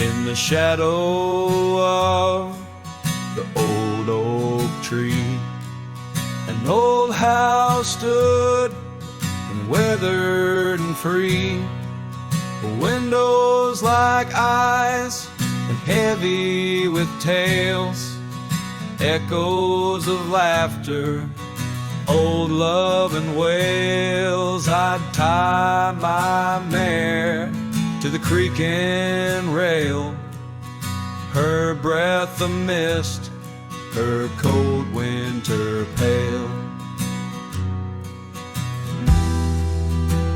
in the shadow of the old oak tree. An old house stood and weathered and free, windows like eyes and heavy with tales, echoes of laughter, old love and wails. I'd tie my mare to the creaking rail, her breath a mist, her cold winter pale.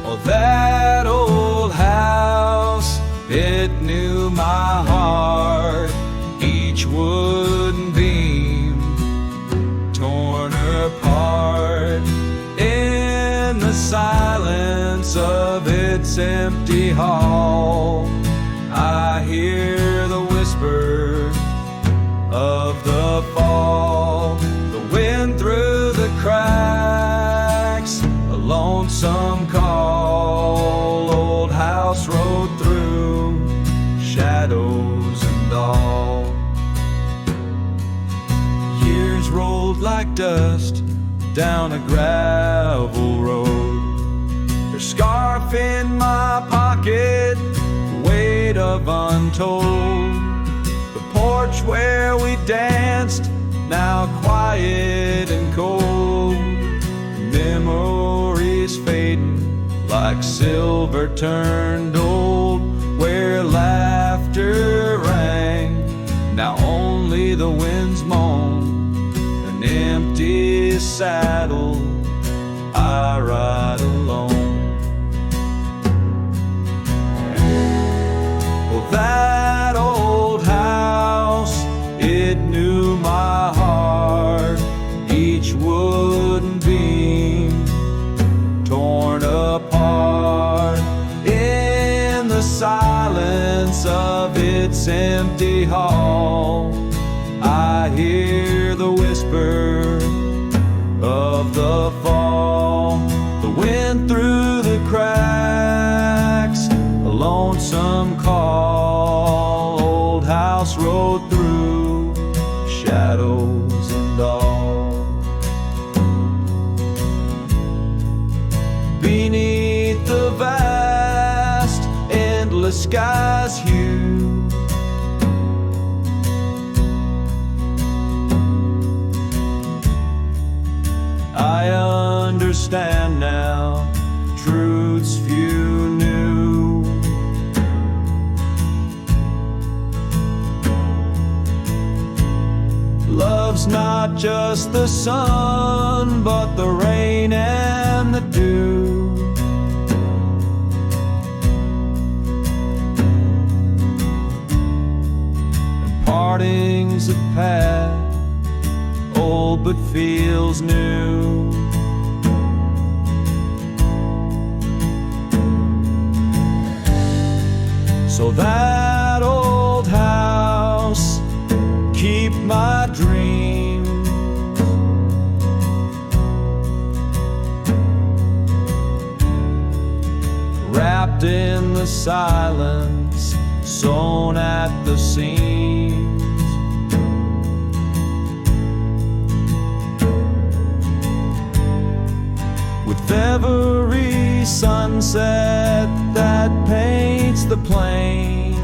Oh, that old house, it knew my heart, each wooden beam torn apart. In the silence of its empty hall, I hear the whisper of the fall, the wind through the cracks, a lonesome call. Old house rode through shadows and all. Years rolled like dust down a gravel road, her scarf in my pocket, weight of untold. The porch where we danced, now quiet and cold. Memories fading like silver turned old, where laughter rang, now only the winds moan. An empty saddle, I ride alone. Well, that old house, it knew my heart, each wooden beam torn apart. In the silence of its empty hall, I hear the whisper of the fall, the wind through the cracks, a lonesome call. Old house rode through shadows and all. Beneath the vast, endless sky's hue, I understand now truths few knew. Love's not just the sun, but the rain and the dew. And parting's a path, old but feels new. So that old house, keep my dreams, wrapped in the silence, sewn at the seams. With every sunset that paints the plains,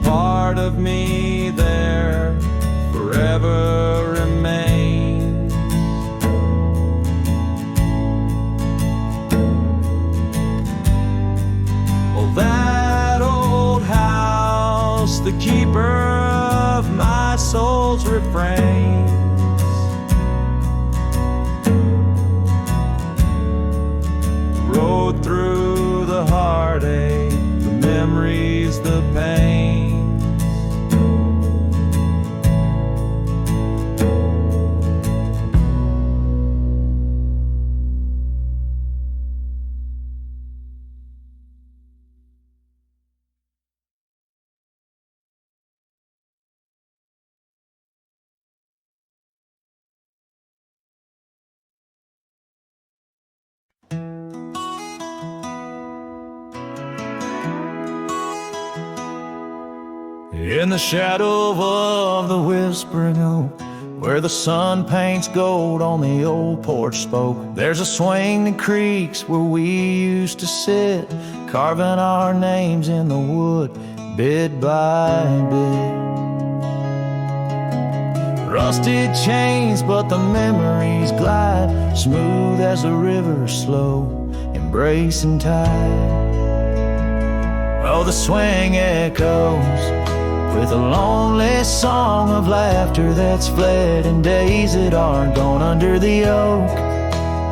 part of me there forever remains. Oh, that old house, the keeper of my soul's refrains, rode through the heartache, the memories, the pain. In the shadow of the whispering oak, where the sun paints gold on the old porch spoke, there's a swing that creaks where we used to sit, carving our names in the wood, bit by bit. Rusted chains, but the memories glide, smooth as the river, slow, embracing tide. Oh, the swing echoes with a lonely song of laughter that's fled, and days that aren't gone under the oak,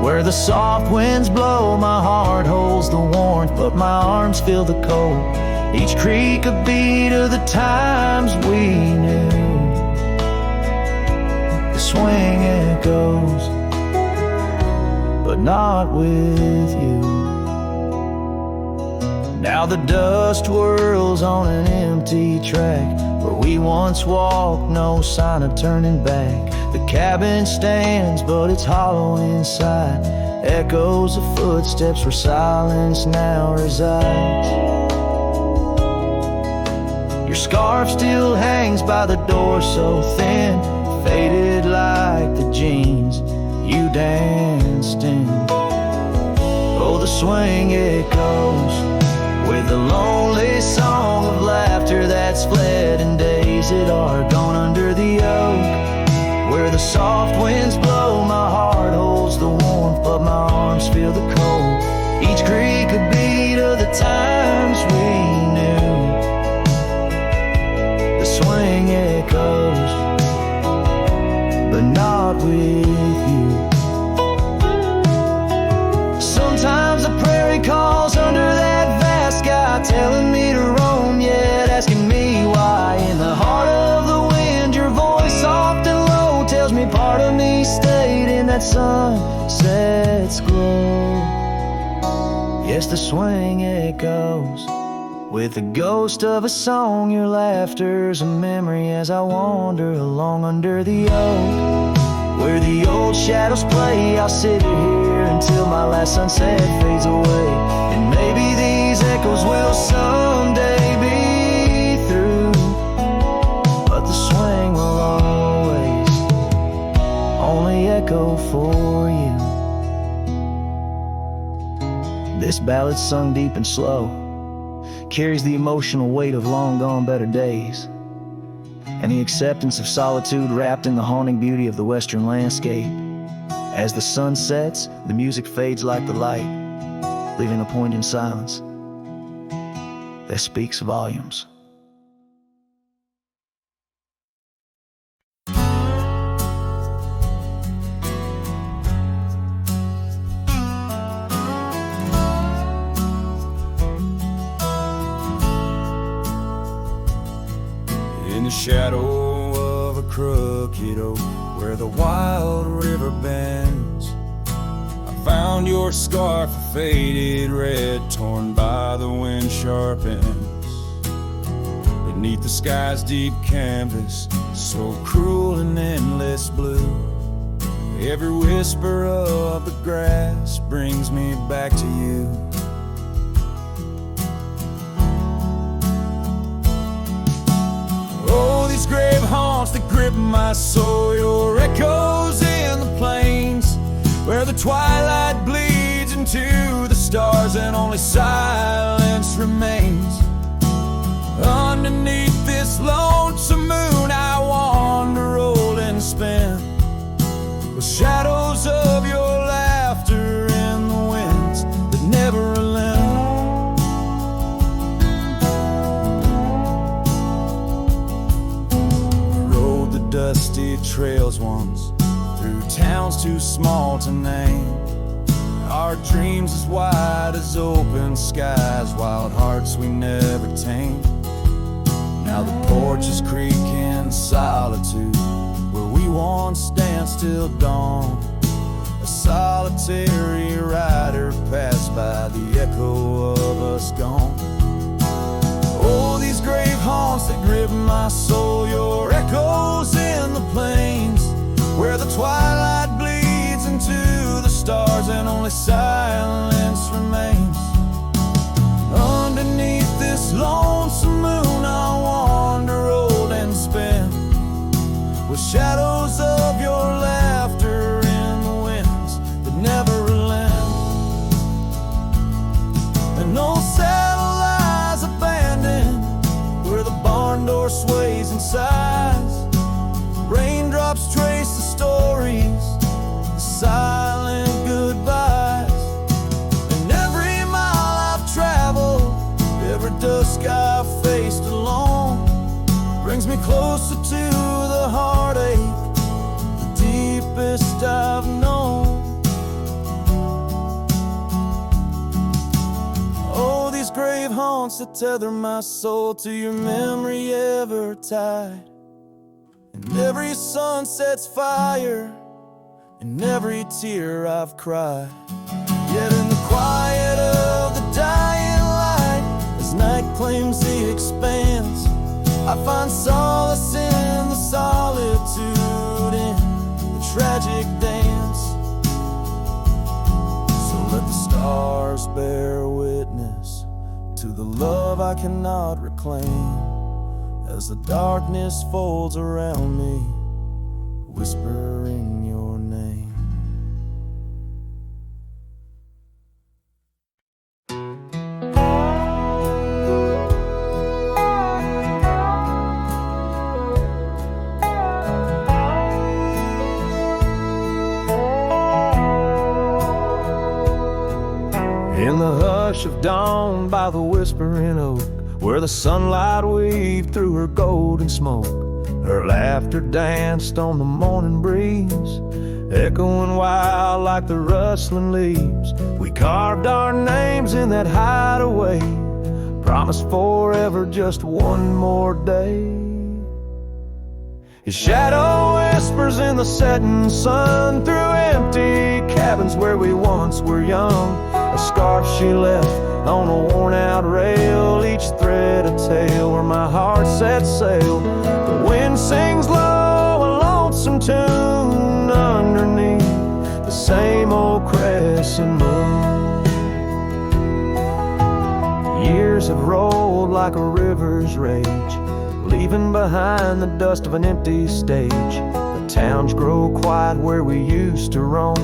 where the soft winds blow. My heart holds the warmth, but my arms feel the cold. Each creak a beat of the times we knew. The swing echoes, but not with you. Now the dust whirls on an empty track, where we once walked, no sign of turning back. The cabin stands, but it's hollow inside, echoes of footsteps where silence now resides. Your scarf still hangs by the door, so thin, faded like the jeans you danced in. Oh, the swing echoes with a lonely song of laughter that's fled, and days that are gone under the oak, where the soft winds blow. My heart holds the warmth, but my arms feel the cold. Each creak a beat of the times we knew. The swing echoes, but not with you. Sometimes the prairie calls under that vast sky, telling me to roam, yet asking me why. In the heart of the wind, your voice soft and low tells me part of me stayed in that sunset's glow. Yes, the swing echoes with the ghost of a song. Your laughter's a memory as I wander along under the oak, where the old shadows play. I'll sit here until my last sunset fades away, and maybe these echoes will someday be through, but the swing will always only echo for you. This ballad, sung deep and slow, carries the emotional weight of long gone better days, and the acceptance of solitude wrapped in the haunting beauty of the western landscape. As the sun sets, the music fades like the light, leaving a poignant silence that speaks volumes. In the shadow of a crooked oak, where the wild river bends, I found your scarf, a faded red, torn by the wind sharp ends. Beneath the sky's deep canvas, so cruel and endless blue, every whisper of the grass brings me back to you. These grave haunts that grip my soul, your echoes in the plains, where the twilight bleeds into the stars and only silence remains. Underneath this lonesome moon I wander, roll and spin, with shadows of your laughter in the winds that never relent. Dusty trails once, through towns too small to name, our dreams as wide as open skies, wild hearts we never tamed. Now the porches creak in solitude, where we once danced till dawn. A solitary rider passed by, the echo of us gone. Oh, these grave haunts that grip my soul, your echoes in the plains, where the twilight bleeds into the stars and only silence remains. Underneath this lonesome moon I wander, sways and sighs. Raindrops trace the stories, the silent goodbyes. And every mile I've traveled, every dusk I've faced alone, brings me closer to the heartache, the deepest I've known. Oh, these grave haunts that tether my soul to your memory ever tied. And every sunset's fire, and every tear I've cried. Yet in the quiet of the dying light, as night claims the expanse, I find solace in the solitude, in the tragic dance. So let the stars bear witness to the love I cannot reclaim, as the darkness folds around me, whispering your name. In the hush of dawn by the whispering oak, where the sunlight weaved through her golden smoke, her laughter danced on the morning breeze, echoing wild like the rustling leaves. We carved our names in that hideaway, promised forever just one more day. His shadow whispers in the setting sun through empty cabins where we once were young. A scarf she left on a worn-out rail, each thread a tale where my heart set sail. The wind sings low, a lonesome tune underneath the same old crescent moon. Years have rolled like a river's rage, leaving behind the dust of an empty stage. The towns grow quiet where we used to roam,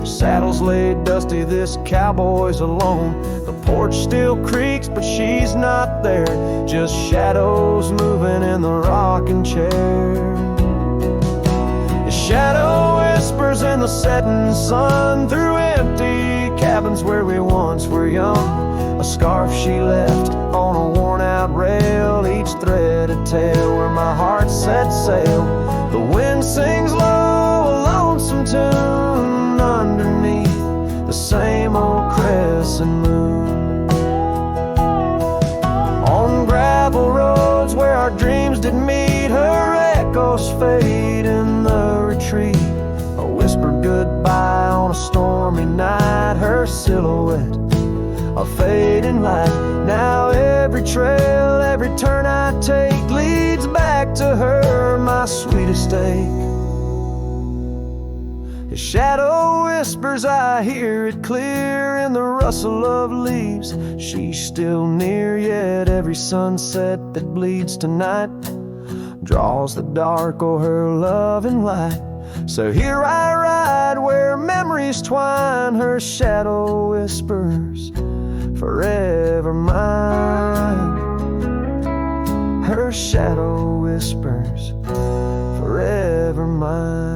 saddles laid dusty, this cowboy's alone. The porch still creaks, but she's not there, just shadows moving in the rocking chair. His shadow whispers in the setting sun through empty cabins where we once were young. A scarf she left on a worn-out rail, each thread a tale where my heart set sail. The wind sings low, a lonesome tune underneath the same old crescent moon. On gravel roads where our dreams did meet, her echoes fade in the retreat. A whispered goodbye on a stormy night, her silhouette a fading light. Now every trail, every turn I take leads back to her, my sweetest ache. His shadow whispers, I hear it clear in the rustle of leaves. She's still near, yet every sunset that bleeds tonight draws the dark o'er her loving light. So here I ride where memories twine, her shadow whispers, forever mine. Her shadow whispers, forever mine.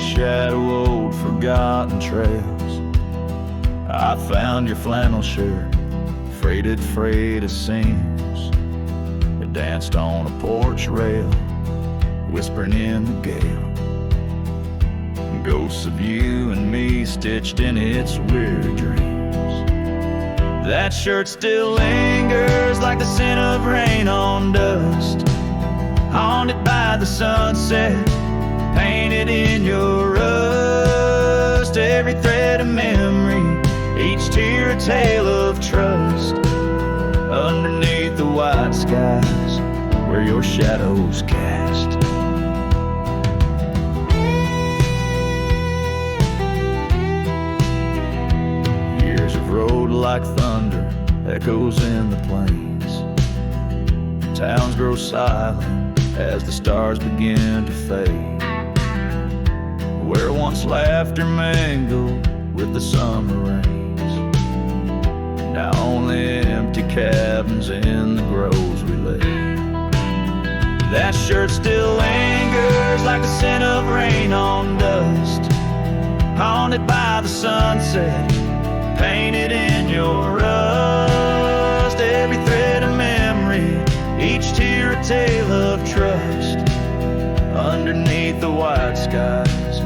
Shadow old forgotten trails, I found your flannel shirt, freighted freight of seams. It danced on a porch rail, whispering in the gale. Ghosts of you and me stitched in its weird dreams. That shirt still lingers like the scent of rain on dust, haunted by the sunset, painted in your rust. Every thread a memory, each tear a tale of trust. Underneath the white white skies where your shadows cast. Years of road like thunder, echoes in the plains. Towns grow silent as the stars begin to fade. Where once laughter mingled with the summer rains, now only empty cabins in the groves we lay. That shirt still lingers like the scent of rain on dust, haunted by the sunset, painted in your rust. Every thread of memory, each tear a tale of trust, underneath the white skies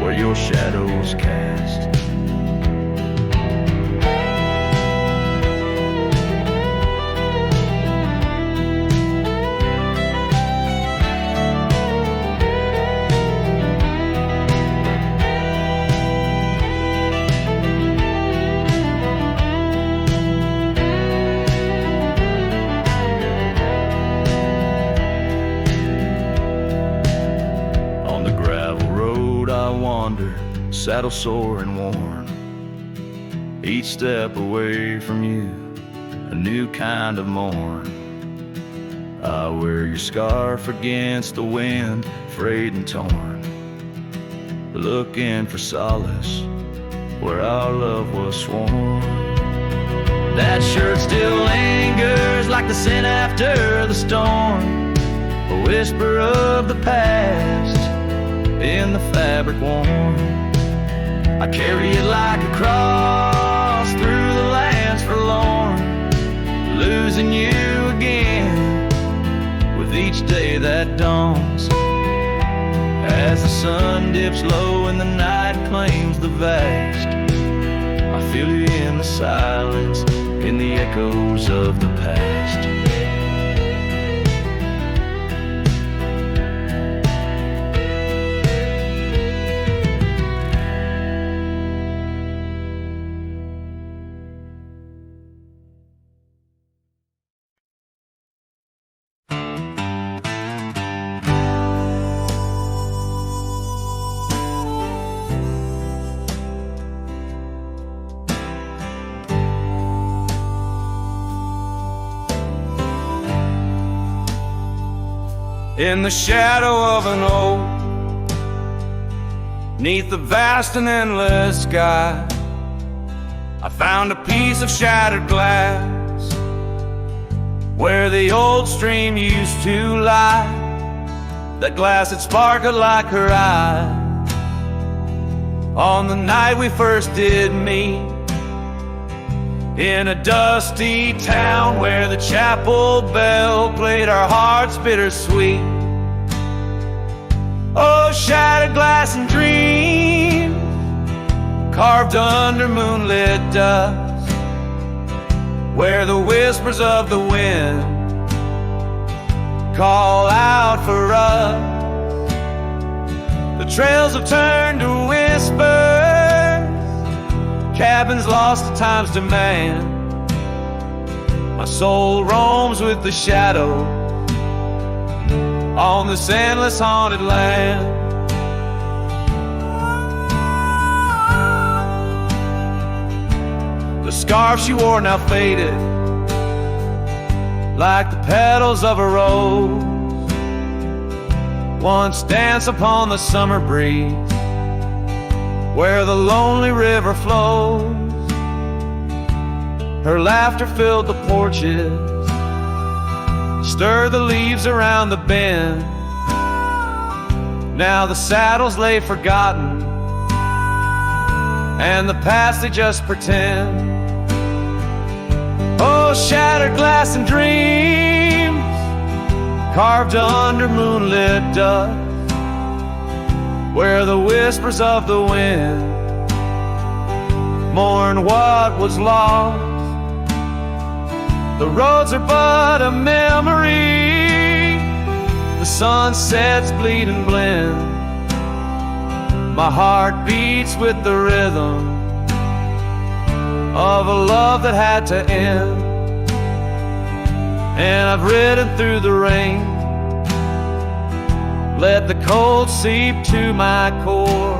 where your shadows cast. Saddle sore and worn, each step away from you, a new kind of morn. I wear your scarf against the wind, frayed and torn, looking for solace where our love was sworn. That shirt still lingers like the scent after the storm, a whisper of the past in the fabric worn. I carry it like a cross through the lands forlorn, losing you again with each day that dawns. As the sun dips low and the night claims the vast, I feel you in the silence, in the echoes of the past. In the shadow of an oak, 'neath the vast and endless sky, I found a piece of shattered glass where the old stream used to lie. That glass had sparkled like her eyes on the night we first did meet, in a dusty town where the chapel bell played our hearts bittersweet. Oh, shattered glass and dreams carved under moonlit dust, where the whispers of the wind call out for us. The trails have turned to whispers, cabins lost to time's demand. My soul roams with the shadow on this endless haunted land. The scarf she wore now faded, like the petals of a rose once danced upon the summer breeze, where the lonely river flows. Her laughter filled the porches, stirred the leaves around the bend. Now the saddles lay forgotten, and the past they just pretend. Oh, shattered glass and dreams carved under moonlit dust, where the whispers of the wind mourn what was lost. The roads are but a memory, the sunsets bleed and blend. My heart beats with the rhythm of a love that had to end. and I've ridden through the rain. Let the cold seep to my core,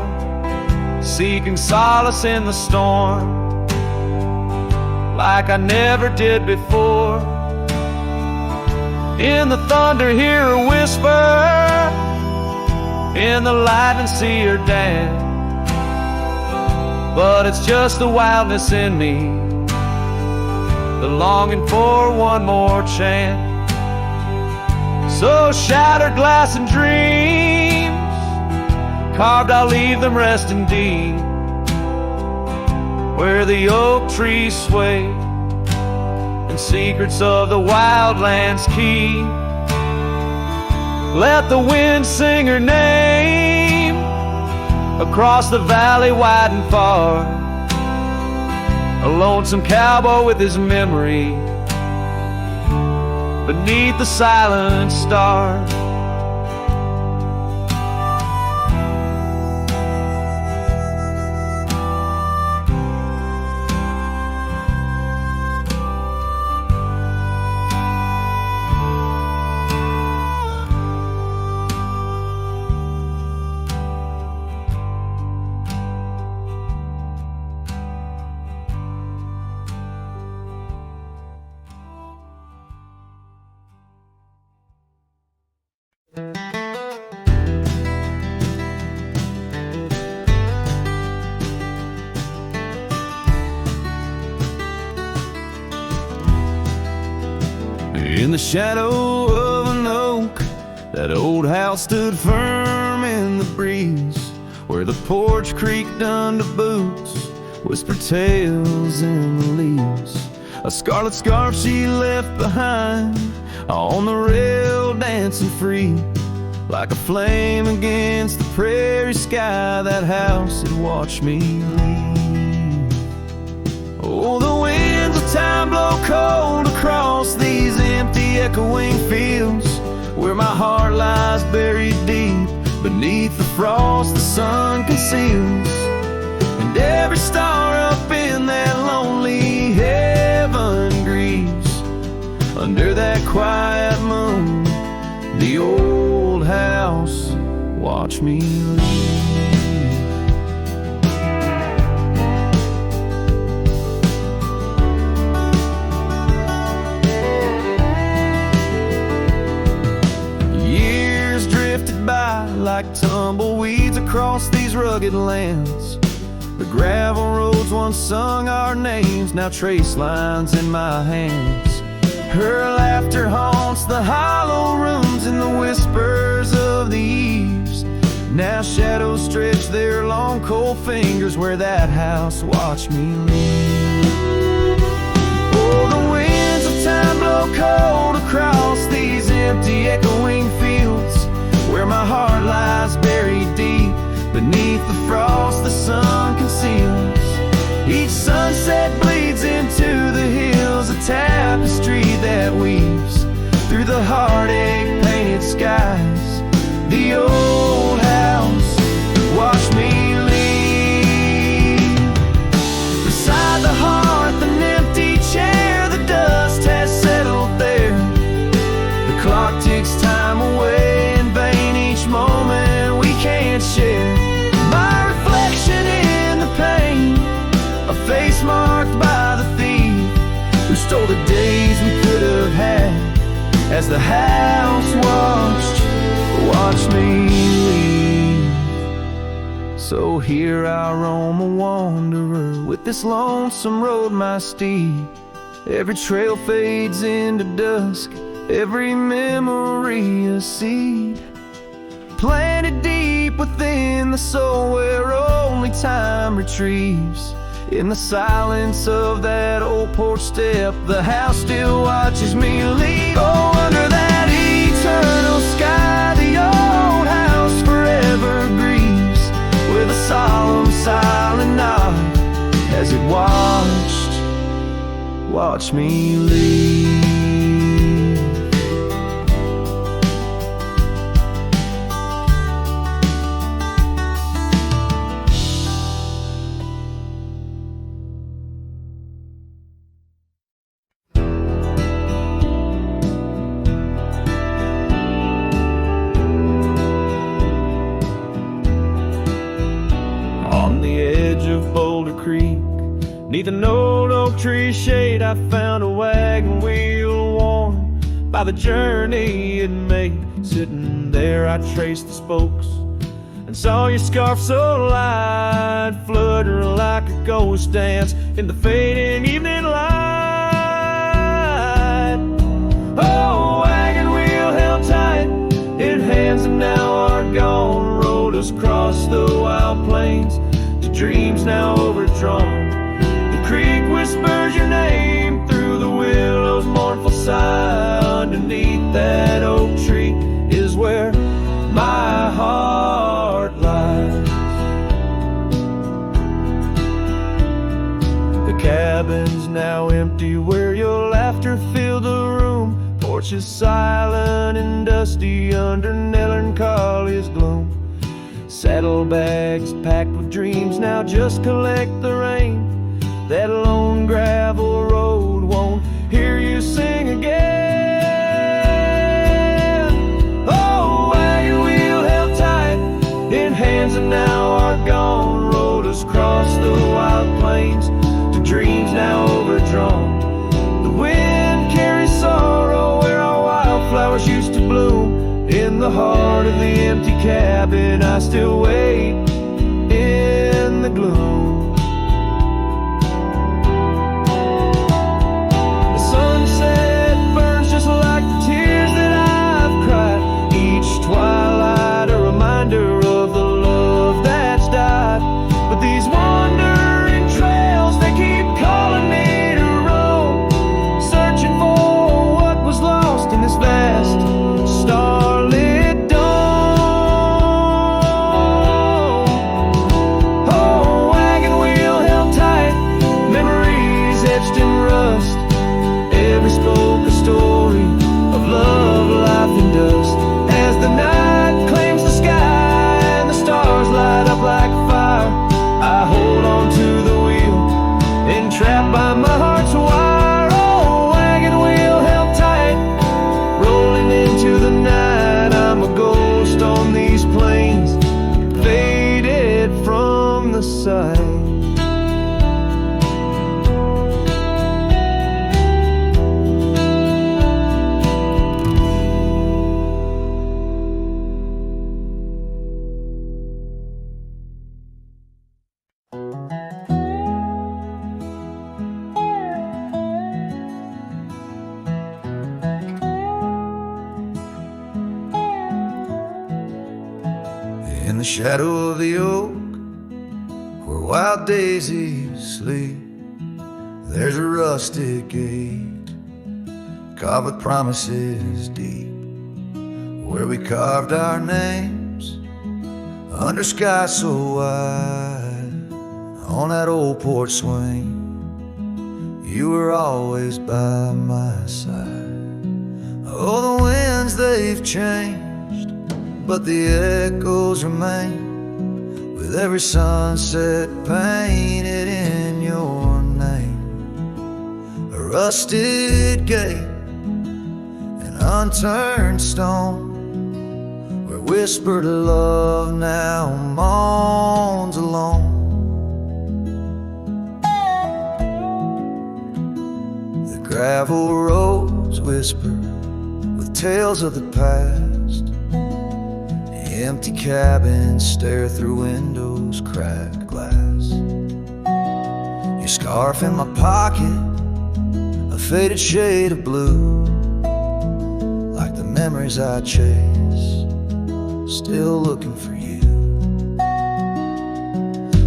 seeking solace in the storm, like I never did before. In the thunder hear a whisper, in the lightning see her dance. But it's just the wildness in me, the longing for one more chance. So shattered glass and dreams carved, I'll leave them resting deep, where the oak trees sway and secrets of the wildlands keep. Let the wind sing her name across the valley wide and far, a lonesome cowboy with his memory beneath the silent stars. In the shadow of an oak, that old house stood firm in the breeze, where the porch creaked under boots, whispered tales in the leaves. A scarlet scarf she left behind, on the rail dancing free, like a flame against the prairie sky. That house had watched me leave. Oh, the winds of time blow cold across these empty echoing fields, where my heart lies buried deep beneath the frost the sun conceals. And every star up in that lonely heaven grieves under that quiet moon. The old house watched me leave. Like tumbleweeds across these rugged lands, the gravel roads once sung our names, now trace lines in my hands. Her laughter haunts the hollow rooms and the whispers of the eaves. Now shadows stretch their long cold fingers where that house watched me leave. Oh, the winds of time blow cold across these empty echoing fields, where my heart lies buried deep beneath the frost the sun conceals. Each sunset bleeds into the hills, a tapestry that weaves through the heartache painted skies. The old house watched me leave. Beside the hearth, an empty chair, the dust has settled there. The clock ticks time away, moment we can't share. My reflection in the pain, a face marked by the thief who stole the days we could have had, as the house watched me leave. So here I roam a wanderer, with this lonesome road my steed. Every trail fades into dusk, every memory a seed planted deep within the soul, where only time retrieves. In the silence of that old porch step, the house still watches me leave. Oh, under that eternal sky, the old house forever grieves, with a solemn silent nod as it watched me leave. 'Neath an old oak tree shade I found a wagon wheel worn by the journey it made. Sitting there I traced the spokes and saw your scarf so light, flutter like a ghost dance in the fading evening light. Oh, wagon wheel held tight in hands that now are gone, rolled us across the wild plains to dreams now overdrawn. The creek whispers your name through the willow's mournful sigh. Underneath that oak tree is where my heart lies. The cabin's now empty where your laughter filled the room. Porch is silent and dusty under melancholy's gloom. Saddlebags packed with dreams now just collect the rain. That lone gravel road won't hear you sing again. Oh, wagon wheel held tight in hands that now are gone, rolled us across the wild plains to dreams now overdrawn. The wind carries sorrow where our wildflowers used to bloom. In the heart of the empty cabin I still wait in the gloom. Twilight, a reminder of the love that's died. But these wandering trails, they keep calling me to roam, searching for what was lost in this vast starlit dome. Oh, wagon wheel held tight, memories etched in rust. Every spoke a story of love, life, and dust. As the night claims the sky and the stars light up like fire, I hold on to the wheel, entrapped by my heart's wire. Oh, wagon wheel held tight, rolling into the night. I'm a ghost on these plains, faded from the sight. In the shadow of the oak, where wild daisies sleep, there's a rustic gate, carved with promises deep, where we carved our names under sky so wide. On that old porch swing, you were always by my side. Oh, the winds, they've changed, but the echoes remain, with every sunset painted in your name. A rusted gate, an unturned stone, where whispered love now moans alone. The gravel roads whisper with tales of the past. Empty cabins stare through windows, cracked glass. Your scarf in my pocket, a faded shade of blue, like the memories I chase, still looking for you.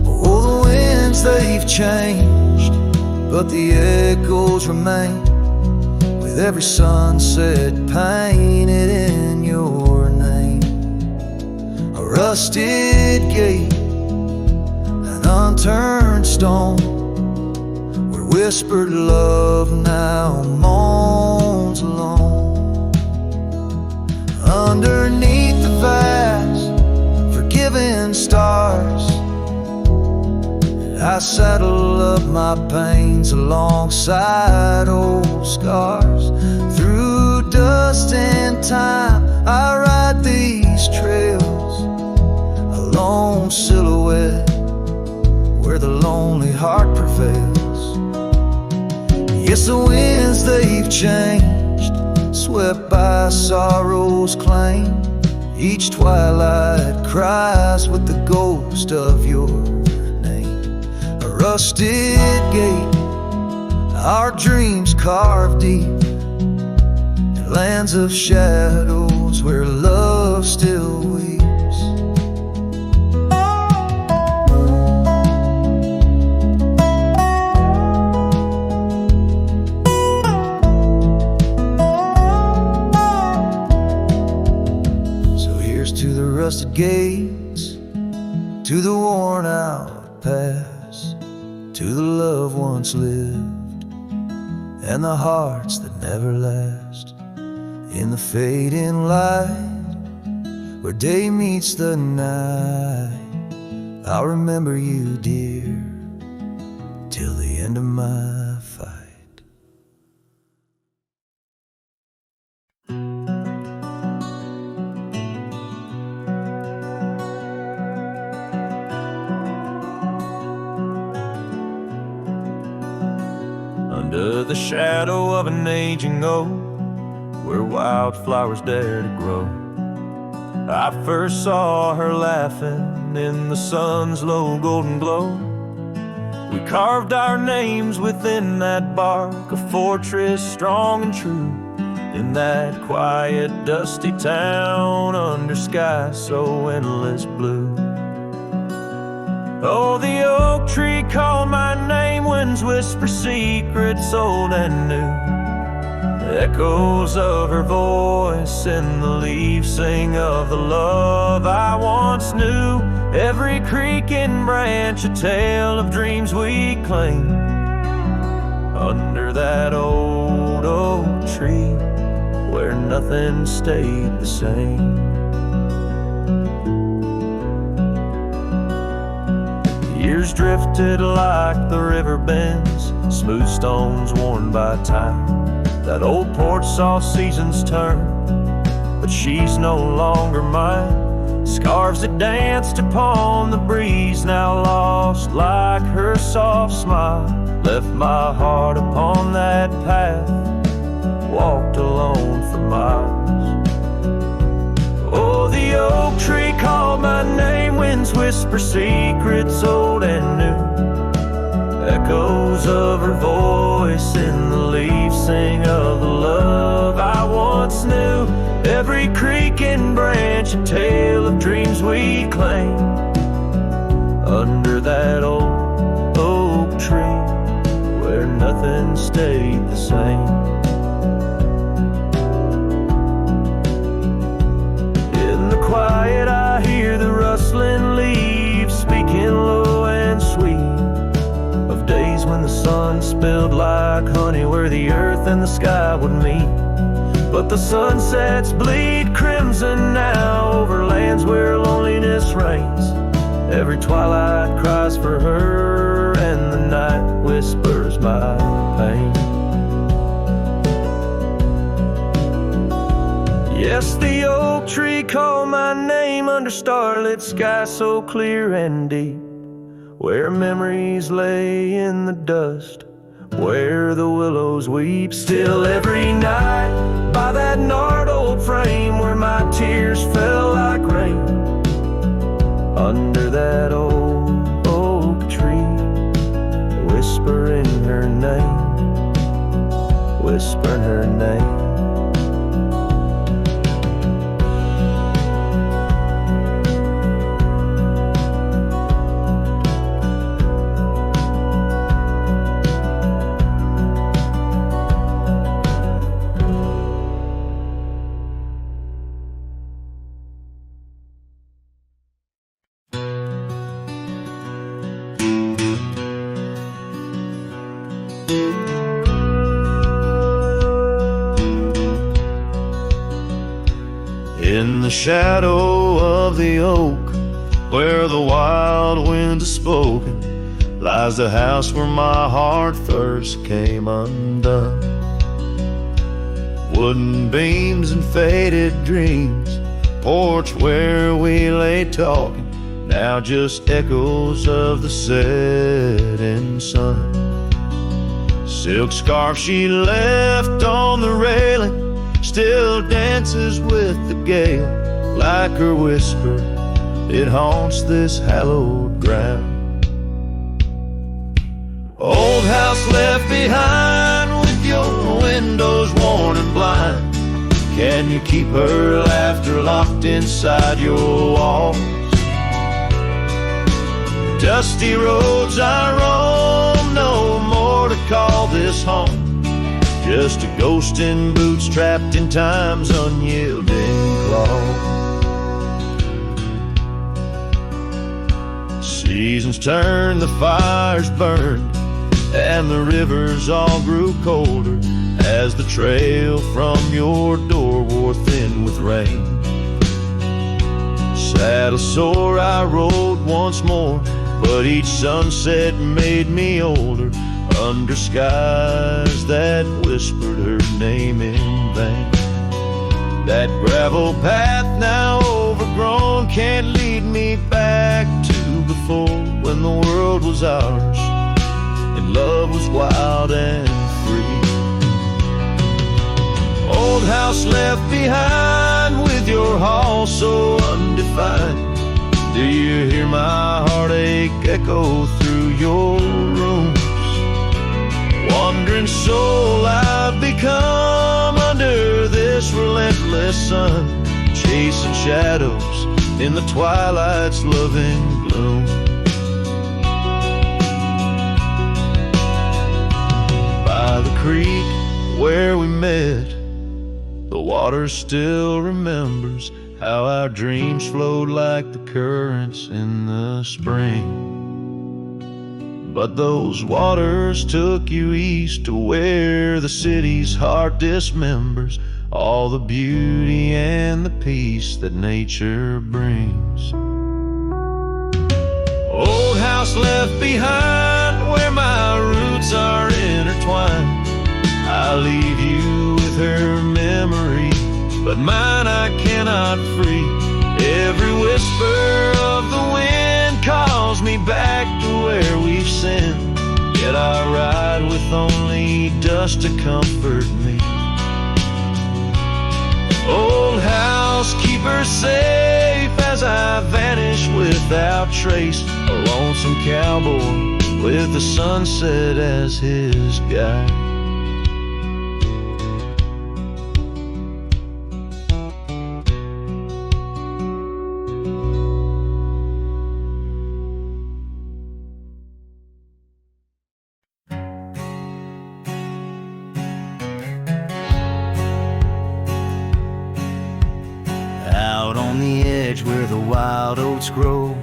Oh, the winds, they've changed, but the echoes remain, with every sunset painted in your name. A rusted gate, an unturned stone, where whispered love now moans alone. Underneath the vast, forgiving stars, I saddle up my pains alongside old scars. Through dust and time, I ride these trails, a lone silhouette where the lonely heart prevails. Yes, the winds they've changed, swept by sorrow's claim. Each twilight cries with the ghost of your name. A rusted gate, our dreams carved deep, in lands of shadows where love still weeps. Rusted gates, to the worn out past, to the love once lived, and the hearts that never last. In the fading light, where day meets the night, I'll remember you, dear, till the end of my fight. Under the shadow of an aging oak, where wildflowers dare to grow, I first saw her laughing in the sun's low golden glow. We carved our names within that bark, a fortress strong and true, in that quiet, dusty town under skies so endless blue. Oh, the oak tree called my name, winds whisper secrets old and new. The echoes of her voice in the leaves sing of the love I once knew. Every creaking branch a tale of dreams we claim. Under that old oak tree where nothing stayed the same. Years drifted like the river bends, smooth stones worn by time. That old porch saw seasons turn, but she's no longer mine. Scarves that danced upon the breeze, now lost like her soft smile, left my heart upon that path, walked alone for miles. Oh, the oak tree called my name, winds whisper secrets old and new. Echoes of her voice in the leaves sing of the love I once knew. Every creaking branch a tale of dreams we claim. Under that old oak tree where nothing stayed the same. Quiet, I hear the rustling leaves speaking low and sweet of days when the sun spilled like honey where the earth and the sky would meet. But the sunsets bleed crimson now over lands where loneliness reigns. Every twilight cries for her and the night whispers my pain. Yes, the oak tree called my name under starlit skies so clear and deep, where memories lay in the dust, where the willows weep. Still every night by that gnarled old frame where my tears fell like rain. Under that old oak tree, whispering her name, whispering her name. In the shadow of the oak, where the wild wind is spoken, lies the house where my heart first came undone. Wooden beams and faded dreams, porch where we lay talking, now just echoes of the setting sun. Silk scarf she left on the railing still dances with the gale. Like her whisper, it haunts this hallowed ground. Old house left behind with your windows worn and blind. Can you keep her laughter locked inside your walls? Dusty roads I roam, no more to call this home. Just a ghost in boots trapped in time's unyielding claw. Seasons turned, the fires burned, and the rivers all grew colder as the trail from your door wore thin with rain. Saddle sore I rode once more, but each sunset made me older, under skies that whispered her name in vain. That gravel path now overgrown can't lead me back to before, when the world was ours and love was wild and free. Old house left behind with your hall so undefined. Do you hear my heartache echo through your rooms? Wandering soul I've become under this relentless sun, chasing shadows in the twilight's loving gloom. By the creek where we met, the water still remembers how our dreams flowed like the currents in the spring. But those waters took you east to where the city's heart dismembers all the beauty and the peace that nature brings. Old house left behind where my roots are intertwined. I leave you with her memory, but mine I cannot free. Every whisper of the wind calls me back to where we've sinned, yet I ride with only dust to comfort me. Old house, keep her safe as I vanish without trace, a lonesome cowboy with the sunset as his guide. Where the wild oats grow,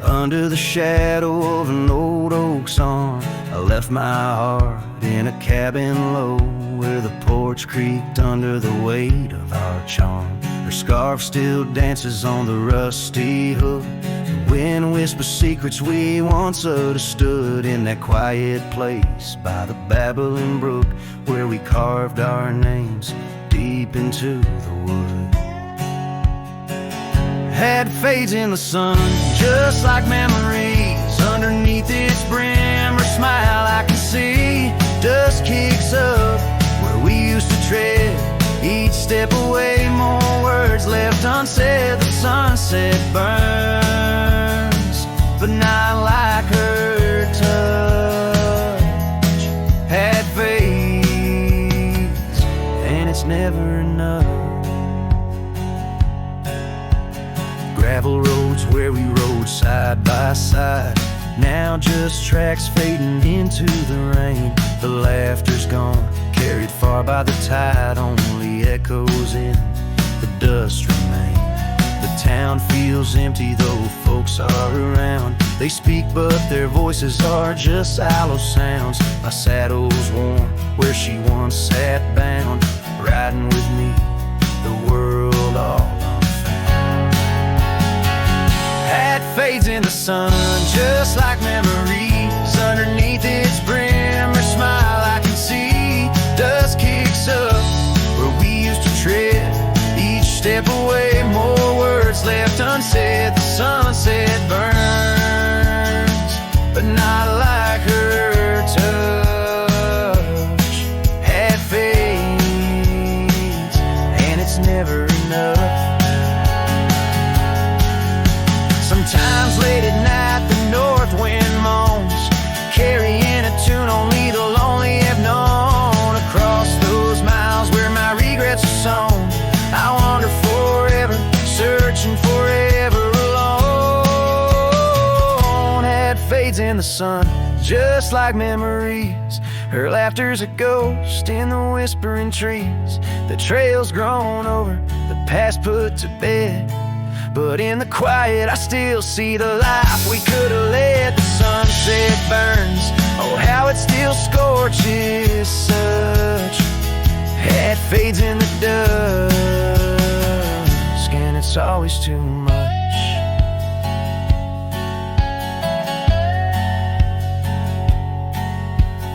under the shadow of an old oak's arm, I left my heart in a cabin low, where the porch creaked under the weight of our charm. Her scarf still dances on the rusty hook. The wind whispers secrets we once understood, in that quiet place by the babbling brook, where we carved our names deep into the wood. Had fades in the sun, just like memories. Underneath its brim, her smile I can see. Dust kicks up where we used to tread. Each step away, more words left unsaid. The sunset burns, but not like her touch. Had fades, and it's never enough. Gravel roads where we rode side by side, now just tracks fading into the rain. The laughter's gone, carried far by the tide, only echoes in the dust remain. The town feels empty though folks are around. They speak but their voices are just hollow sounds. My saddle's warm where she once sat bound, riding with me the world all fades in the sun, just like memories. Underneath its brim, her smile I can see. Dust kicks up where we used to tread. Each step away, more words left unsaid. The sunset burns, but not like her touch. up. Sometimes late at night the north wind moans, carrying a tune only the lonely have known. Across those miles where my regrets are sown, I wander forever, searching forever alone. Head fades in the sun, just like memories. Her laughter's a ghost in the whispering trees. The trail's grown over, the past put to bed. But in the quiet I still see the life we could have led. The sunset burns, oh how it still scorches such. It fades in the dusk, and it's always too much.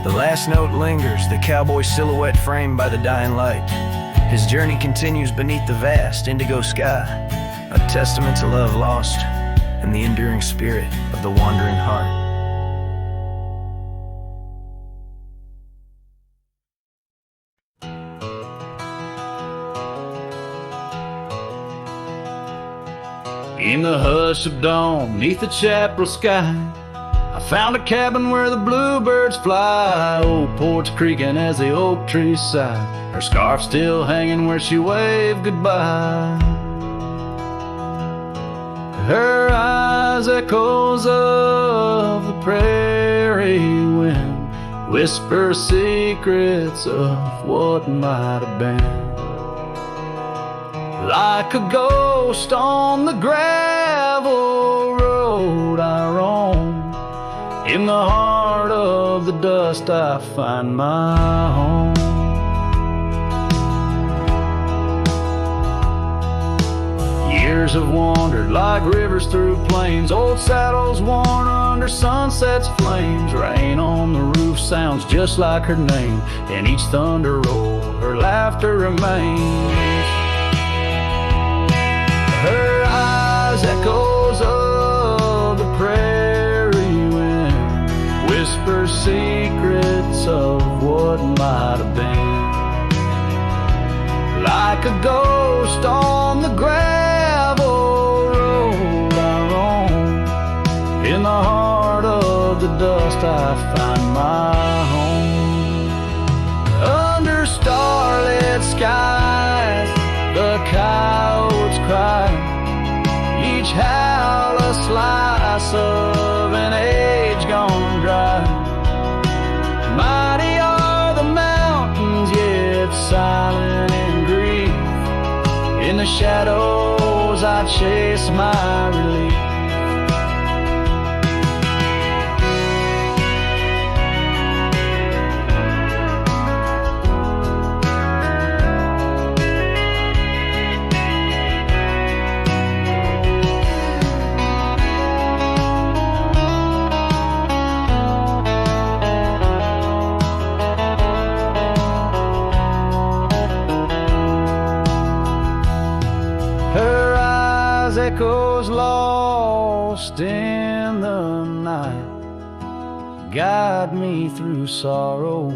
The last note lingers, the cowboy silhouette framed by the dying light. His journey continues beneath the vast indigo sky, a testament to love lost and the enduring spirit of the wandering heart. In the hush of dawn, neath the chapel sky, I found a cabin where the bluebirds fly. Old porch creaking as the oak trees sigh, her scarf still hanging where she waved goodbye. Her eyes echoes of the prairie wind, whisper secrets of what might have been. Like a ghost on the gravel road I roam, in the heart of the dust I find my home. Years have wandered like rivers through plains, old saddles worn under sunset's flames. Rain on the roof sounds just like her name, in each thunder roll her laughter remains. Her eyes echoes of the prairie wind, whisper secrets of what might have been. Like a ghost on the gravel road I roam, in the heart of the dust I find my home. Under starlit skies the coyotes cry, each howl a slice of an age gone dry. Mighty are the mountains, yet silent in grief. In the shadows I chase my relief. Echoes lost in the night, guide me through sorrow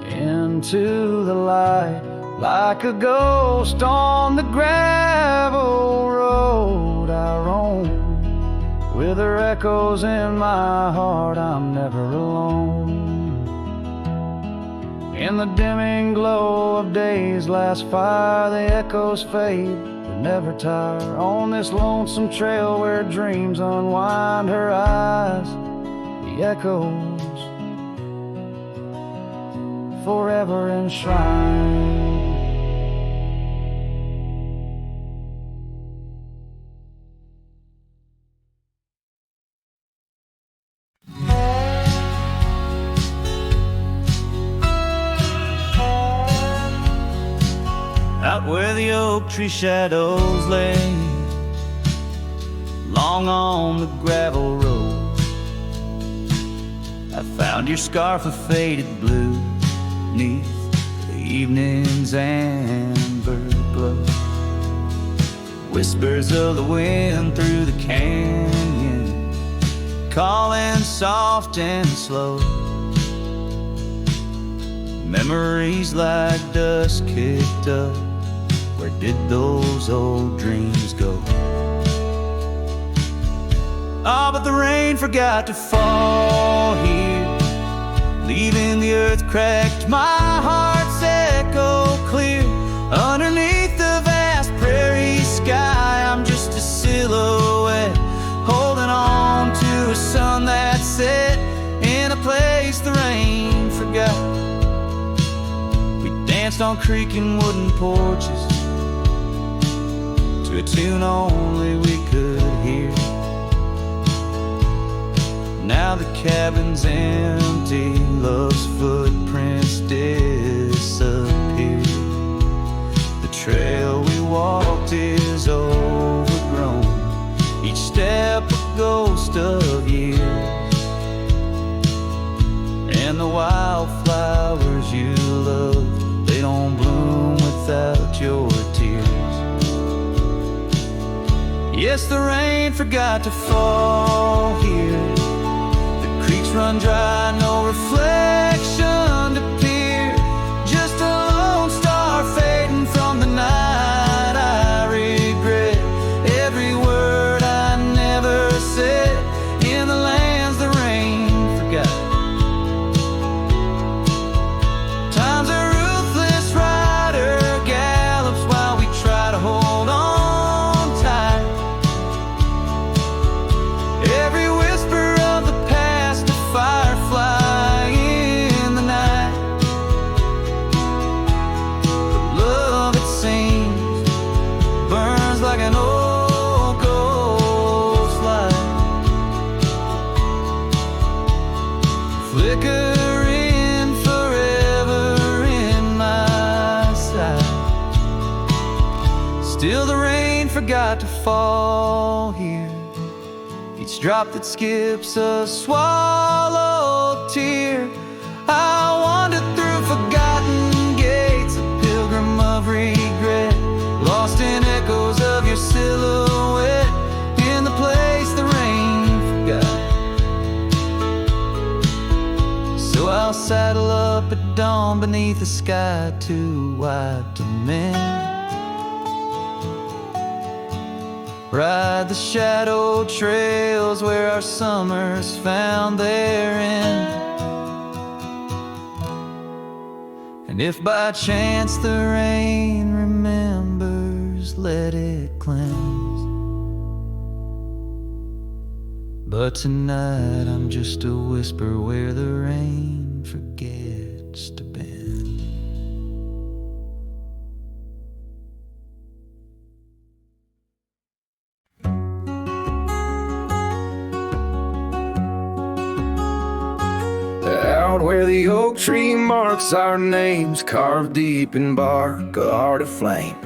into the light. Like a ghost on the gravel road I roam, with her echoes in my heart I'm never alone. In the dimming glow of day's last fire the echoes fade, never tire. On this lonesome trail where dreams unwind, her eyes, the echoes forever enshrined. Out where the oak tree shadows lay, long on the gravel road, I found your scarf of faded blue neath the evening's amber glow. Whispers of the wind through the canyon, calling soft and slow. Memories like dust kicked up where did those old dreams go? Ah, but the rain forgot to fall here, leaving the earth cracked, my heart's echo clear. Underneath the vast prairie sky, I'm just a silhouette, holding on to a sun that set in a place the rain forgot. We danced on creaking wooden porches to a tune only we could hear. Now the cabin's empty, love's footprints disappear. The trail we walked is overgrown, each step a ghost of years. And the wildflowers you love, they don't bloom without your tears. Yes, the rain forgot to fall here, creeks run dry, no reflection to peer. Just a lone star fading from the night. I regret every word I never said in the lands the rain forgot. Time's a ruthless rider, gallops while we try to hold on tight. Every whisper of the firefly in the night. The love, it seems, burns like an old ghost light, flickering forever in my sight. Still the rain forgot to fall here, each drop that skips a swallowed tear. I wandered through forgotten gates, a pilgrim of regret, lost in echoes of your silhouette in the place the rain forgot. So I'll saddle up at dawn beneath a sky too wide to mend, ride the shadow trails where our summers found their end. And if by chance the rain remembers, let it cleanse. But tonight I'm just a whisper where the rain forgets to bend. Out where the oak tree marks our names, carved deep in bark, a heart of flame.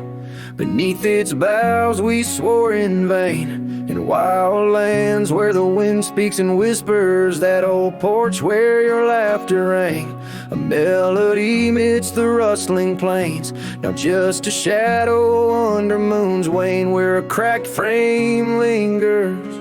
Beneath its boughs we swore in vain, in wild lands where the wind speaks and whispers, that old porch where your laughter rang, a melody amidst the rustling plains. Now just a shadow under moon's wane, where a cracked frame lingers.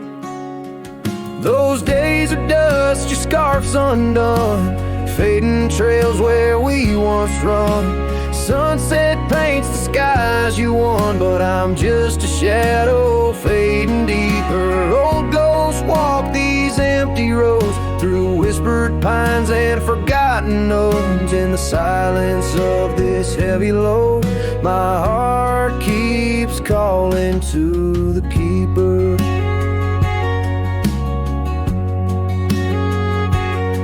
Those days are dust, your scarf's undone, fading trails where we once run. Sunset paints the skies you won, but I'm just a shadow fading deeper. Old ghosts walk these empty roads, through whispered pines and forgotten notes. In the silence of this heavy load, my heart keeps calling to the keeper.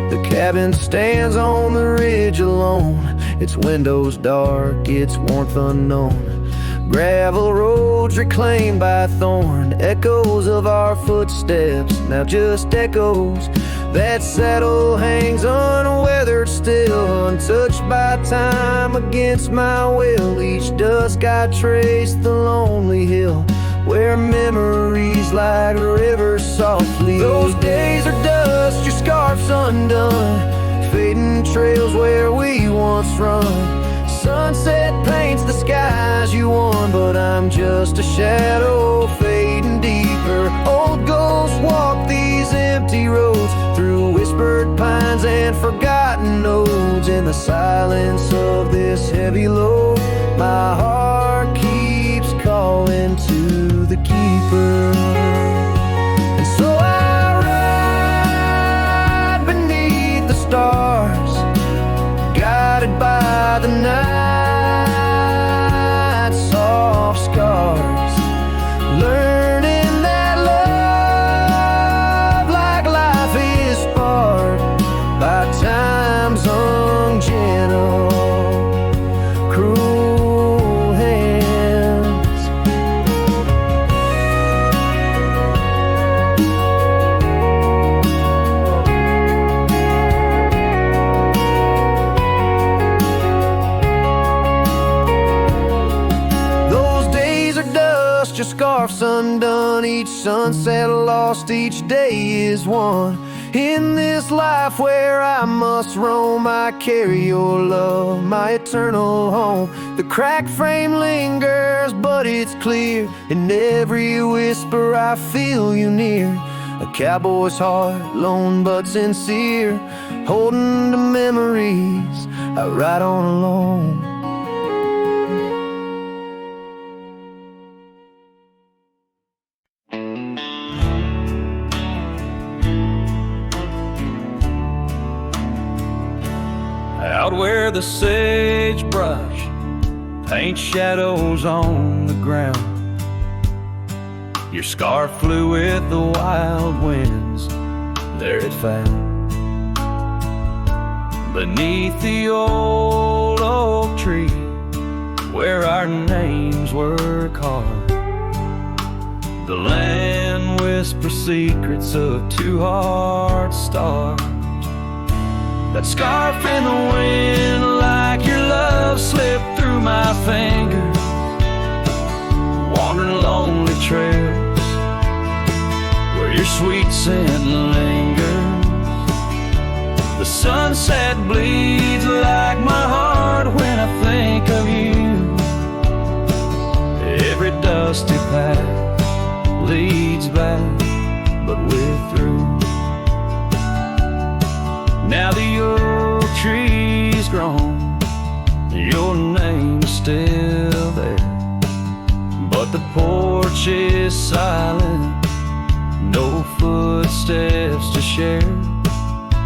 The cabin stands on the ridge alone, its windows dark, its warmth unknown. Gravel roads reclaimed by thorn, echoes of our footsteps, now just echoes. That saddle hangs unweathered still, untouched by time against my will. Each dusk I trace the lonely hill, where memories like rivers softly. Those days are dust, your scarf's undone, fading trails where we once run. Sunset paints the skies you won, but I'm just a shadow fading deeper. Old ghosts walk these empty roads, through whispered pines and forgotten notes. In the silence of this heavy load, my heart keeps deeper. And so I ride beneath the stars, guided by the night's soft scars, learning that love, like life, is sparred by time's ungentle, cruel hands. Those days are dust, your scarf's undone, each sunset lost, each day is one. In this life where I must roam, I carry your love, my eternal home. The cracked frame lingers, but it's clear. In every whisper I feel you near. A cowboy's heart, lone but sincere, holding to memories I ride on alone. Out where the sagebrush paints shadows on the ground, your scarf flew with the wild winds, there it found. Beneath the old oak tree, where our names were carved, the land whispers secrets of two hearts starved. That scarf in the wind, like your love, slipped through my fingers, wandering lonely trails where your sweet scent lingers. The sunset bleeds like my heart when I think of you. Every dusty path leads back, but we're through. Now the oak tree's grown, your name's still there, but the porch is silent, no footsteps to share.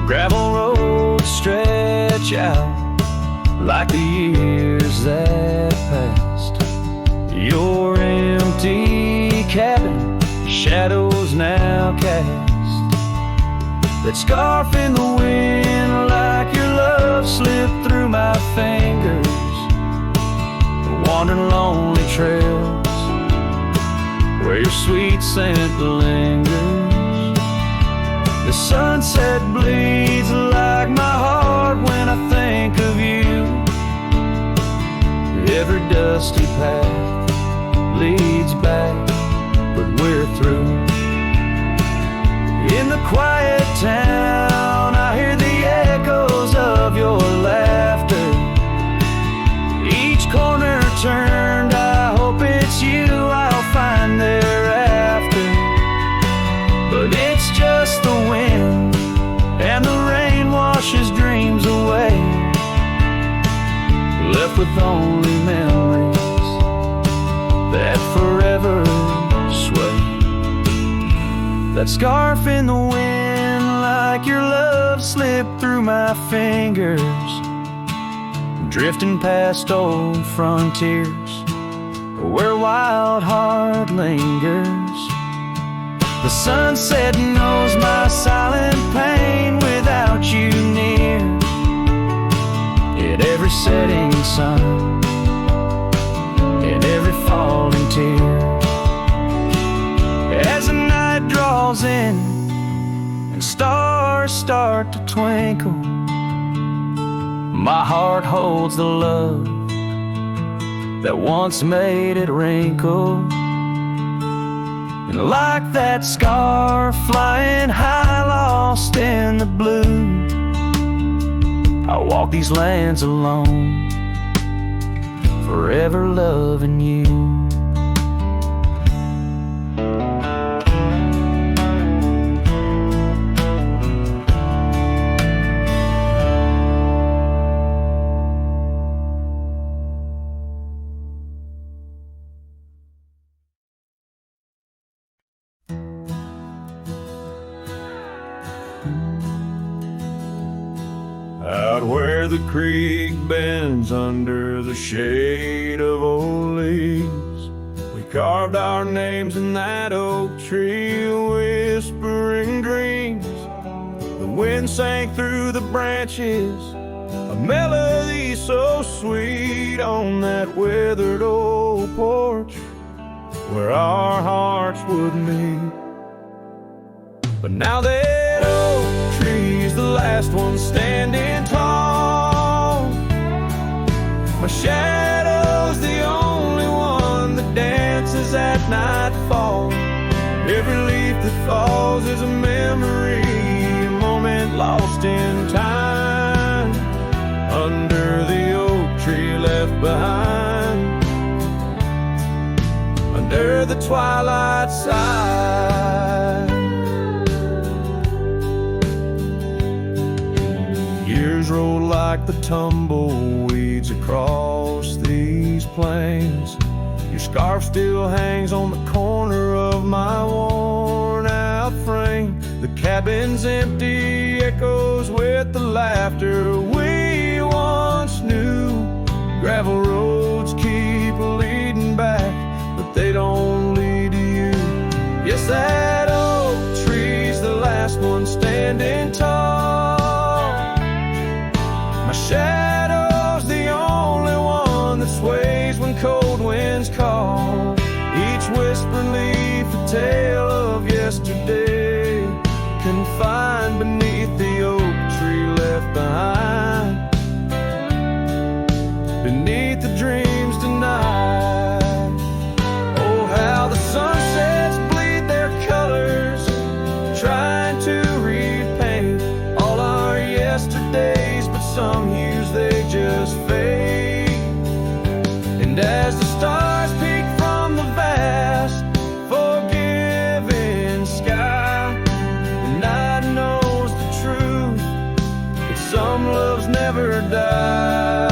Gravel roads stretch out like the years that passed. Your empty cabin, shadows now cast. That scarf in the wind, like your love, slipped through my fingers, wandering lonely trails where your sweet scent lingers. The sunset bleeds like my heart when I think of you. Every dusty path leads back, but we're through. In the quiet town, I hear the echoes of your laughter. Each corner turned, I hope it's you I'll find thereafter. But it's just the wind, and the rain washes dreams away, left with only memories that forever sway. That scarf in the wind, like your love, slipped through my fingers, drifting past old frontiers where wild heart lingers. The sunset knows my silent pain without you near. In every setting sun, in every falling tear, as the night draws in and stars start to twinkle, my heart holds the love that once made it wrinkle. And like that scarf flying high, lost in the blue, I walk these lands alone, forever loving you. where the creek bends under the shade of old leaves. We carved our names in that oak tree, whispering dreams. The wind sang through the branches, a melody so sweet on that weathered old porch where our hearts would meet. But now that oak tree's the last one standing tall. My shadow's the only one that dances at nightfall. Every leaf that falls is a memory, a moment lost in time, under the oak tree left behind, under the twilight side. Years roll like the tumbleweeds across these plains. Your scarf still hangs on the corner of my worn out frame. The cabin's empty, echoes with the laughter we once knew. Gravel roads keep leading back, but they don't lead to you. Yes, that oak tree's the last one standing tall. My shadow's the only one that sways when cold winds call. Each whispered leaf a tale of yesterday, confined beneath the oak tree left behind, beneath the dreams denied. Oh, how the sunsets bleed their colors, trying to repaint all our yesterdays, but some hues they just fade. And as the stars peek from the vast, forgiving sky, the night knows the truth, that some loves never die.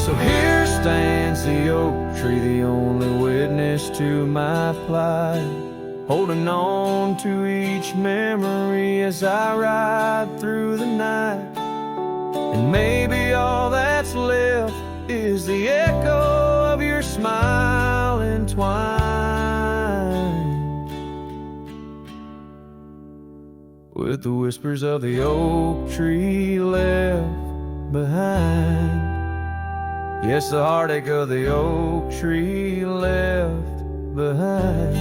So here stands the oak tree, the only witness to my plight, holding on to each memory as I ride through the night. And maybe all that's left is the echo of your smile entwined with the whispers of the oak tree left behind. Yes, the heartache of the oak tree left behind.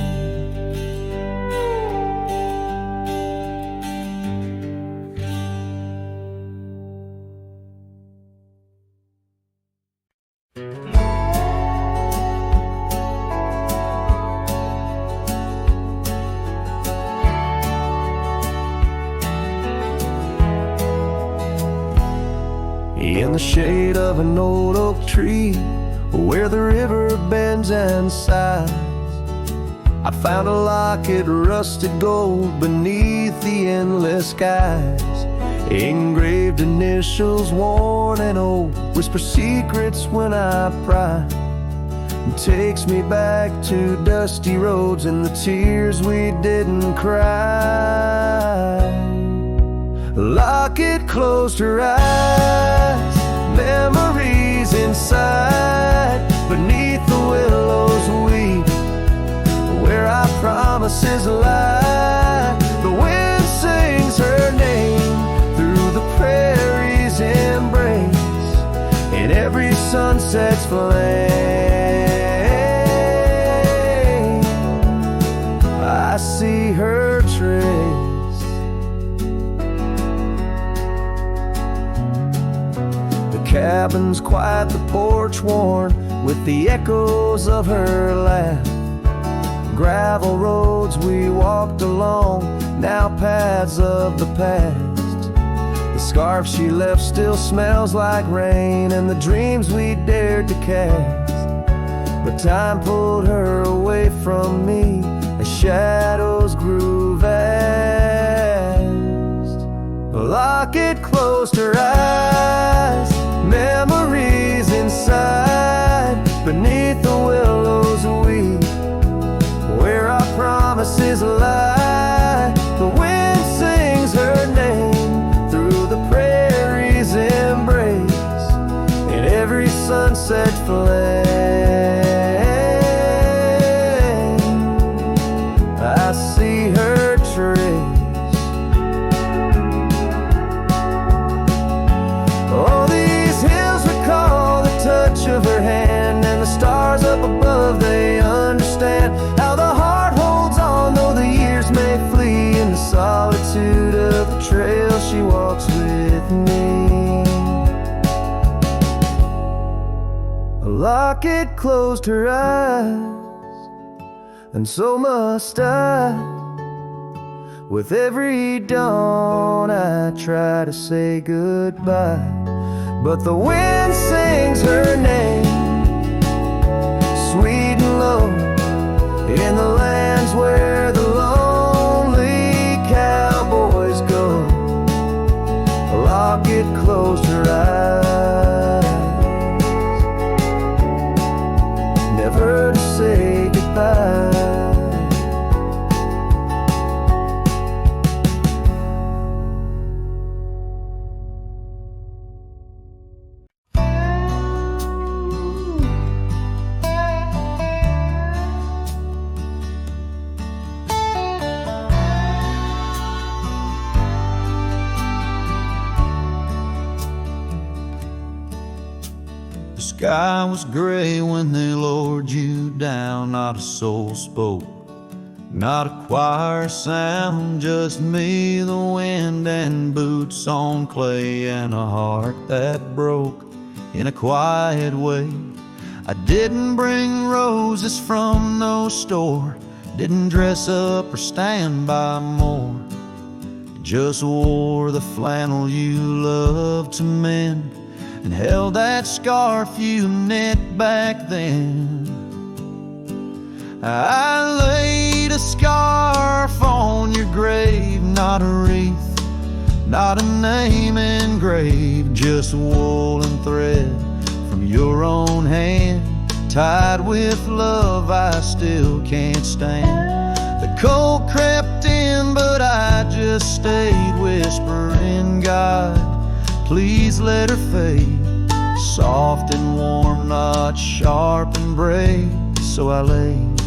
In the shade of an old oak tree, where the river bends and sighs, I found a locket, rusted gold beneath the endless skies. Engraved initials, worn and old, whisper secrets when I pry. It takes me back to dusty roads and the tears we didn't cry. Locket closed her eyes, memories inside, beneath the willows weep, where our promises lie. The wind sings her name through the prairie's embrace, in every sunset's flame I see her trace. Cabin's quiet, the porch worn with the echoes of her laugh. Gravel roads we walked along, now paths of the past. The scarf she left still smells like rain, and the dreams we dared to cast. But time pulled her away from me as shadows grew vast. The locket closed her eyes, memories inside, beneath the willows weep, where our promises lie. The wind set flame. I see her trace. Oh, these hills recall the touch of her hand, and the stars up above, they understand how the heart holds on, though the years may flee. In the solitude of the trail, she walks with me. A locket closed her eyes, and so must I. With every dawn I try to say goodbye, but the wind sings her name, sweet and low, in the lands where the lonely cowboys go. A locket closed her eyes, never to say goodbye. The sky was gray when they lowered you down. Not a soul spoke, not a choir sound, just me, the wind, and boots on clay, and a heart that broke in a quiet way. I didn't bring roses from no store, didn't dress up or stand by more, just wore the flannel you loved to mend, and held that scarf you knit back then. I laid a scarf on your grave, not a wreath, not a name engraved, just wool and thread from your own hand, tied with love I still can't stand. The cold crept in, but I just stayed, whispering, God, please let her fade. Soft and warm, not sharp and brave. So I laid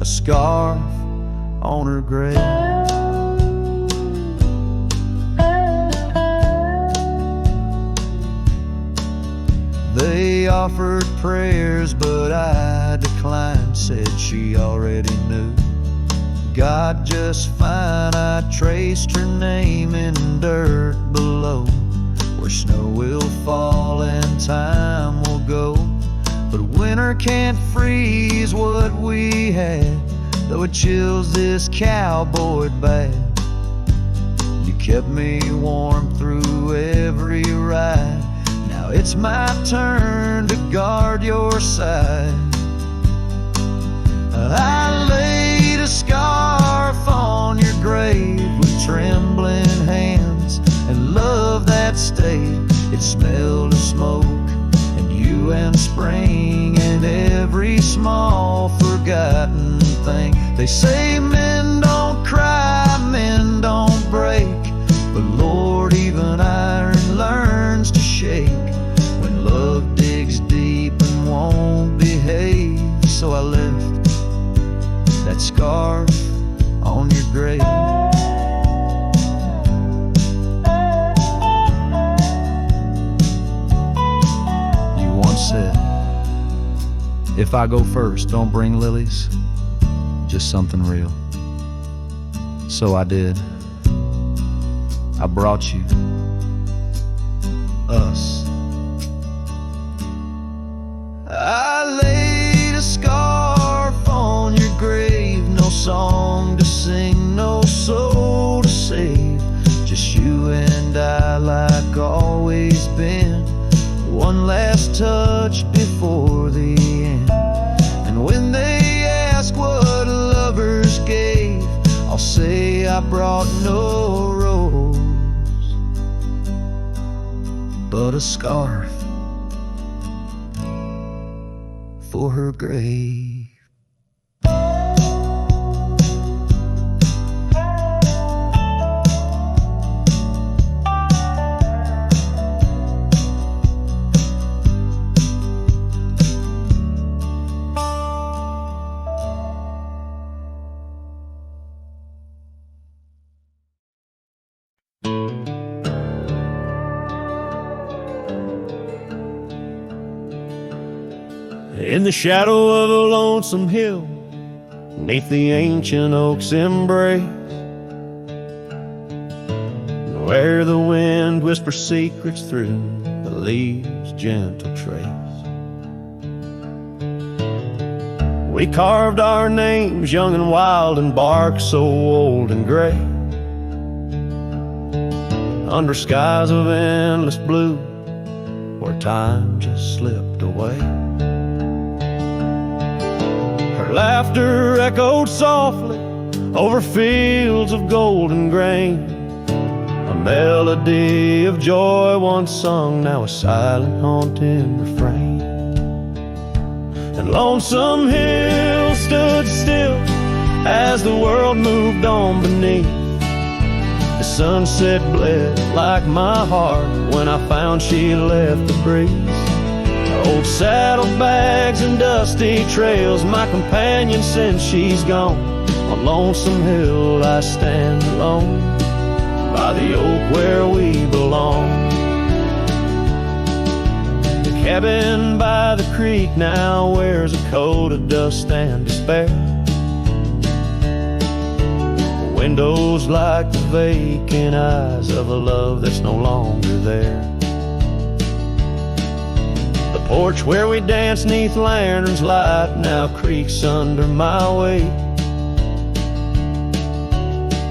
a scarf on her grave. They offered prayers, but I declined, said she already knew God just fine. I traced her name in dirt below, where snow will fall and time will go, but winter can't freeze what we had, though it chills this cowboy bad. You kept me warm through every ride, now it's my turn to guard your side. I laid a scarf on your grave with trembling hands, and love that stayed. It smelled of smoke and you and spring, and every small forgotten thing. They say men don't cry, men don't break, but Lord, even iron learns to shake when love digs deep and won't behave. So I left that scarf on your grave. Said, if I go first, don't bring lilies, just something real. So I did. I brought you us. I laid a scarf on your grave, no song to sing, no soul to save, just you and I, like always been. One last touch before the end. And when they ask what lovers gave, I'll say I brought no rose, but a scarf for her grave. In the shadow of a lonesome hill, neath the ancient oak's embrace, where the wind whispers secrets through the leaves' gentle trace, we carved our names young and wild in bark so old and gray, under skies of endless blue where time just slipped away. Her laughter echoed softly over fields of golden grain, a melody of joy once sung, now a silent haunting refrain. And Lonesome Hill stood still as the world moved on beneath. The sunset bled like my heart when I found she left the breeze. Old saddlebags and dusty trails, my companion since she's gone. On Lonesome Hill I stand alone, by the oak where we belong. The cabin by the creek now wears a coat of dust and despair. The windows like the vacant eyes of a love that's no longer there. The porch where we danced neath lanterns light now creaks under my weight.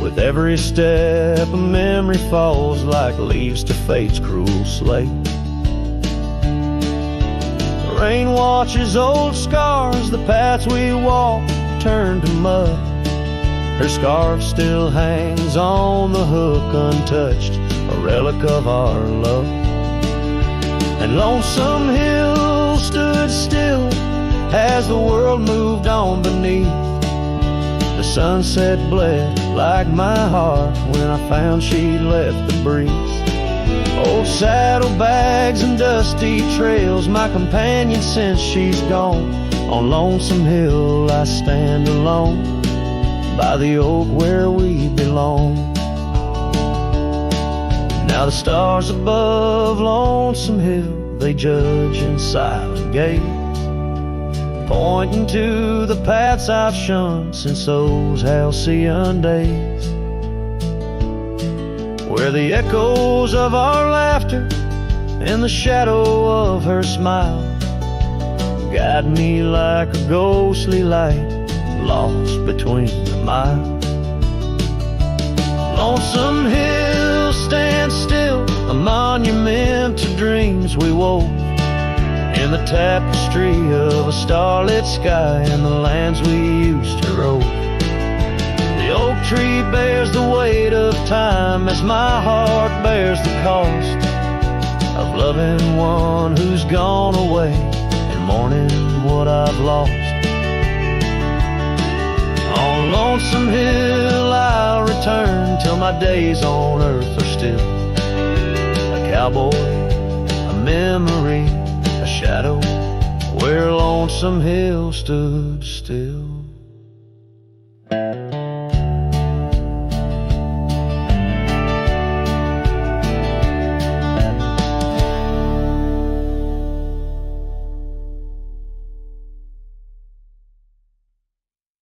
With every step a memory falls like leaves to fate's cruel slate. The rain washes old scars, the paths we walk turn to mud. Her scarf still hangs on the hook untouched, a relic of our love. And Lonesome Hill stood still as the world moved on beneath. The sunset bled like my heart when I found she left the breeze. Old saddlebags and dusty trails, my companion since she's gone. On Lonesome Hill I stand alone, by the oak where we belong. Now the stars above Lonesome Hill, they judge in silent gaze, pointing to the paths I've shunned since those halcyon days, where the echoes of our laughter and the shadow of her smile guide me like a ghostly light lost between the miles. Lonesome Hill stands still, a monument to dreams we wove, in the tapestry of a starlit sky and the lands we used to rove. The oak tree bears the weight of time as my heart bears the cost of loving one who's gone away and mourning what I've lost. On Lonesome Hill I'll return till my days on earth are still a cowboy, a memory, a shadow where Lonesome Hill stood still.